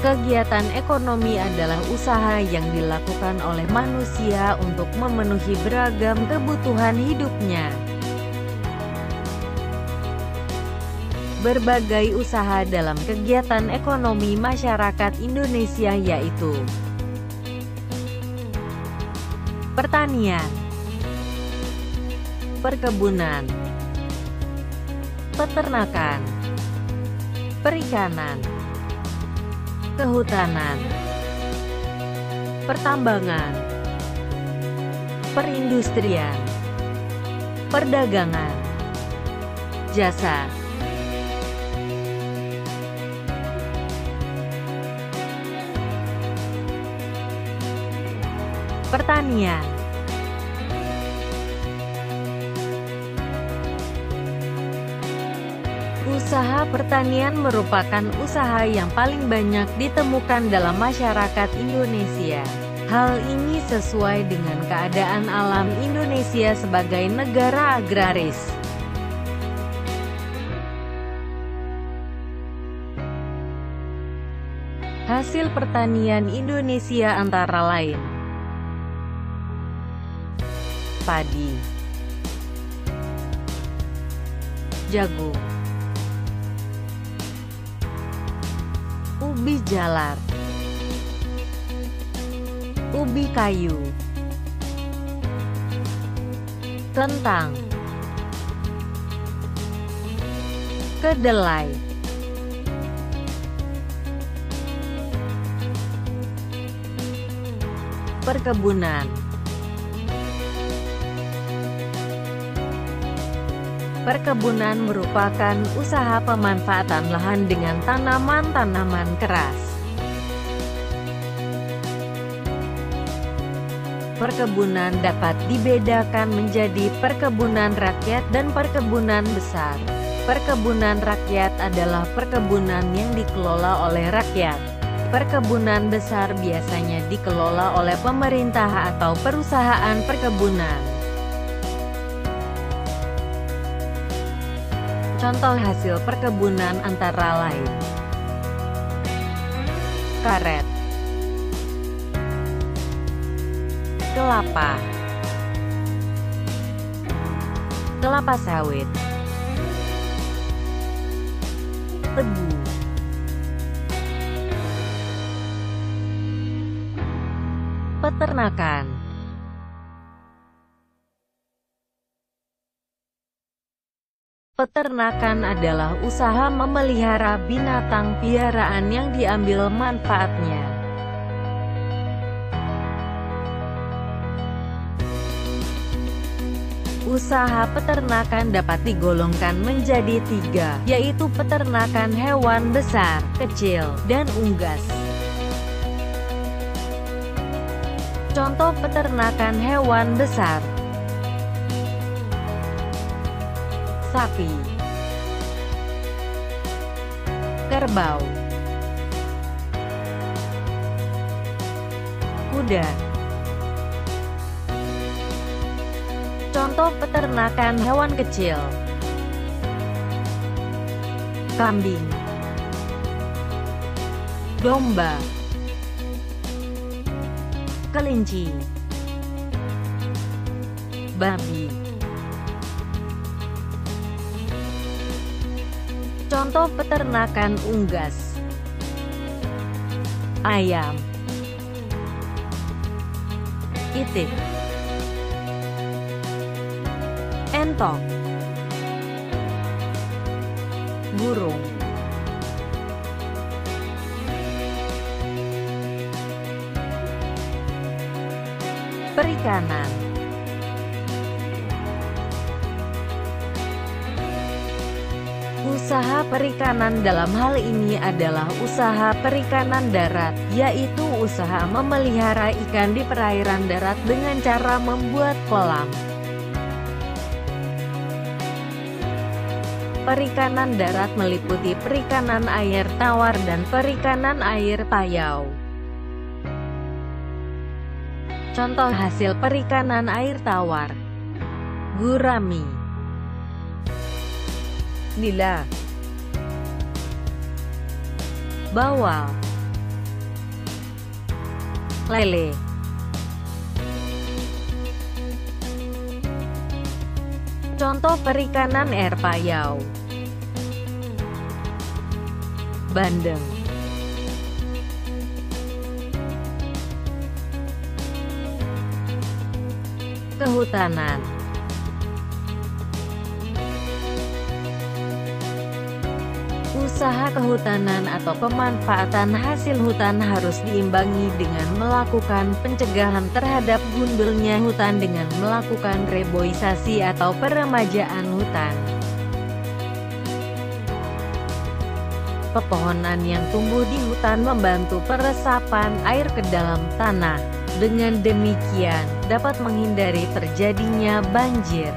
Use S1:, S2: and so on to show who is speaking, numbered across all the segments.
S1: Kegiatan ekonomi adalah usaha yang dilakukan oleh manusia untuk memenuhi beragam kebutuhan hidupnya. Berbagai usaha dalam kegiatan ekonomi masyarakat Indonesia yaitu pertanian, perkebunan, peternakan, perikanan, kehutanan, pertambangan, perindustrian, perdagangan, jasa, pertanian. Usaha pertanian merupakan usaha yang paling banyak ditemukan dalam masyarakat Indonesia. Hal ini sesuai dengan keadaan alam Indonesia sebagai negara agraris. Hasil pertanian Indonesia antara lain padi, jagung, ubi jalar, ubi kayu, kentang, kedelai, perkebunan. Perkebunan merupakan usaha pemanfaatan lahan dengan tanaman-tanaman keras. Perkebunan dapat dibedakan menjadi perkebunan rakyat dan perkebunan besar. Perkebunan rakyat adalah perkebunan yang dikelola oleh rakyat. Perkebunan besar biasanya dikelola oleh pemerintah atau perusahaan perkebunan. Contoh hasil perkebunan antara lain karet, kelapa, kelapa sawit, tebu, peternakan. Peternakan adalah usaha memelihara binatang piaraan yang diambil manfaatnya. Usaha peternakan dapat digolongkan menjadi tiga, yaitu peternakan hewan besar, kecil, dan unggas. Contoh peternakan hewan besar: sapi, kerbau, kuda. Contoh peternakan hewan kecil: kambing, domba, kelinci, babi. Contoh peternakan unggas: ayam, itik, entok, burung. Perikanan. Usaha perikanan dalam hal ini adalah usaha perikanan darat, yaitu usaha memelihara ikan di perairan darat dengan cara membuat kolam. Perikanan darat meliputi perikanan air tawar dan perikanan air payau. Contoh hasil perikanan air tawar: gurami, nila, bawal, lele, contoh perikanan air payau, bandeng, kehutanan, usaha kehutanan atau pemanfaatan hasil hutan harus diimbangi dengan melakukan pencegahan terhadap gundulnya hutan dengan melakukan reboisasi atau peremajaan hutan. Pepohonan yang tumbuh di hutan membantu peresapan air ke dalam tanah. Dengan demikian, dapat menghindari terjadinya banjir.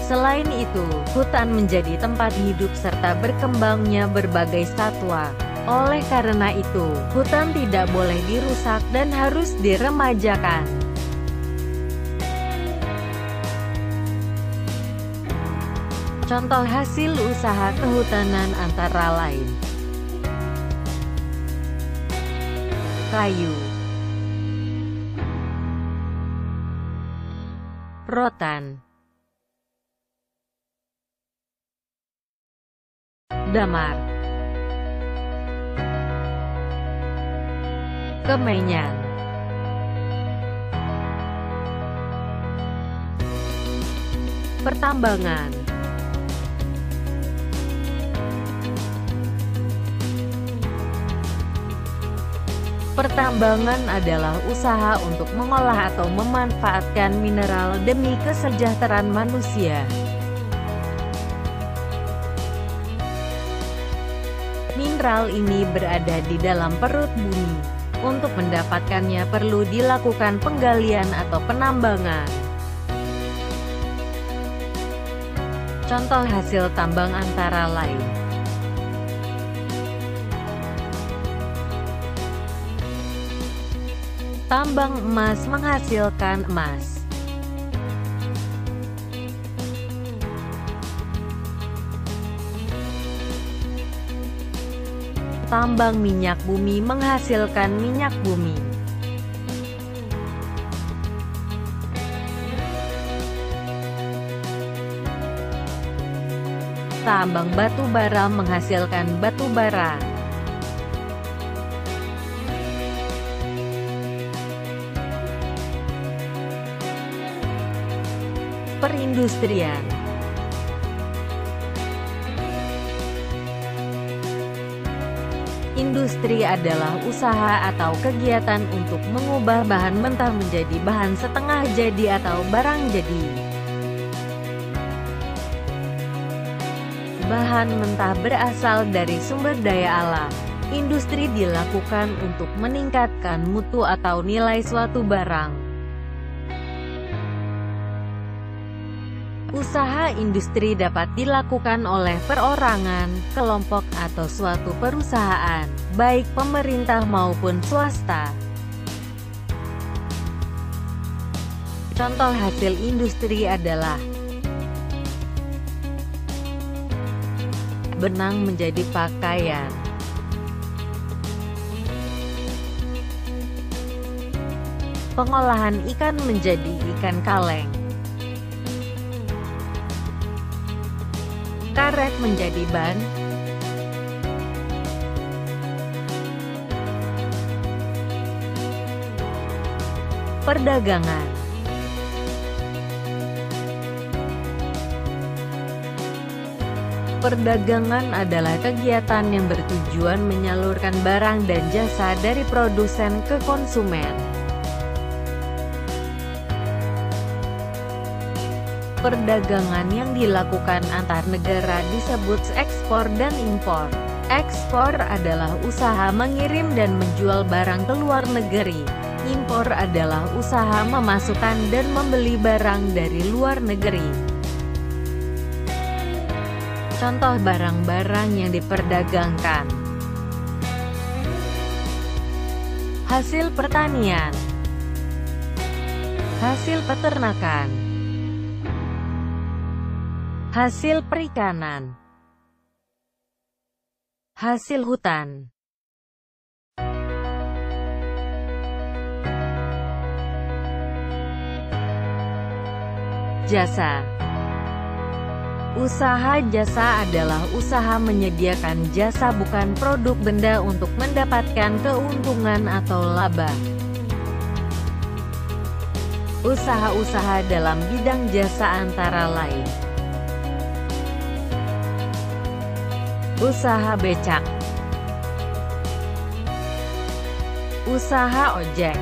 S1: Selain itu, hutan menjadi tempat hidup serta berkembangnya berbagai satwa. Oleh karena itu, hutan tidak boleh dirusak dan harus diremajakan. Contoh hasil usaha kehutanan antara lain: kayu, rotan, damar, kemenyan, pertambangan, pertambangan adalah usaha untuk mengolah atau memanfaatkan mineral demi kesejahteraan manusia. Mineral ini berada di dalam perut bumi. Untuk mendapatkannya perlu dilakukan penggalian atau penambangan. Contoh hasil tambang antara lain: tambang emas menghasilkan emas. Tambang minyak bumi menghasilkan minyak bumi. Tambang batu bara menghasilkan batu bara. Perindustrian. Industri adalah usaha atau kegiatan untuk mengubah bahan mentah menjadi bahan setengah jadi atau barang jadi. Bahan mentah berasal dari sumber daya alam. Industri dilakukan untuk meningkatkan mutu atau nilai suatu barang. Usaha industri dapat dilakukan oleh perorangan, kelompok atau suatu perusahaan, baik pemerintah maupun swasta. Contoh hasil industri adalah benang menjadi pakaian, pengolahan ikan menjadi ikan kaleng, karet menjadi ban, perdagangan, perdagangan adalah kegiatan yang bertujuan menyalurkan barang dan jasa dari produsen ke konsumen. Perdagangan yang dilakukan antar negara disebut ekspor dan impor. Ekspor adalah usaha mengirim dan menjual barang ke luar negeri. Impor adalah usaha memasukkan dan membeli barang dari luar negeri. Contoh barang-barang yang diperdagangkan: hasil pertanian, hasil peternakan, hasil perikanan, hasil hutan. Jasa. Usaha jasa adalah usaha menyediakan jasa bukan produk benda untuk mendapatkan keuntungan atau laba. Usaha-usaha dalam bidang jasa antara lain: usaha becak, usaha ojek,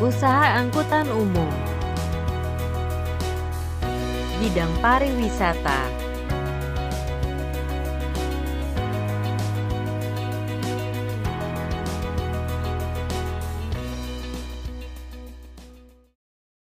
S1: usaha angkutan umum, bidang pariwisata.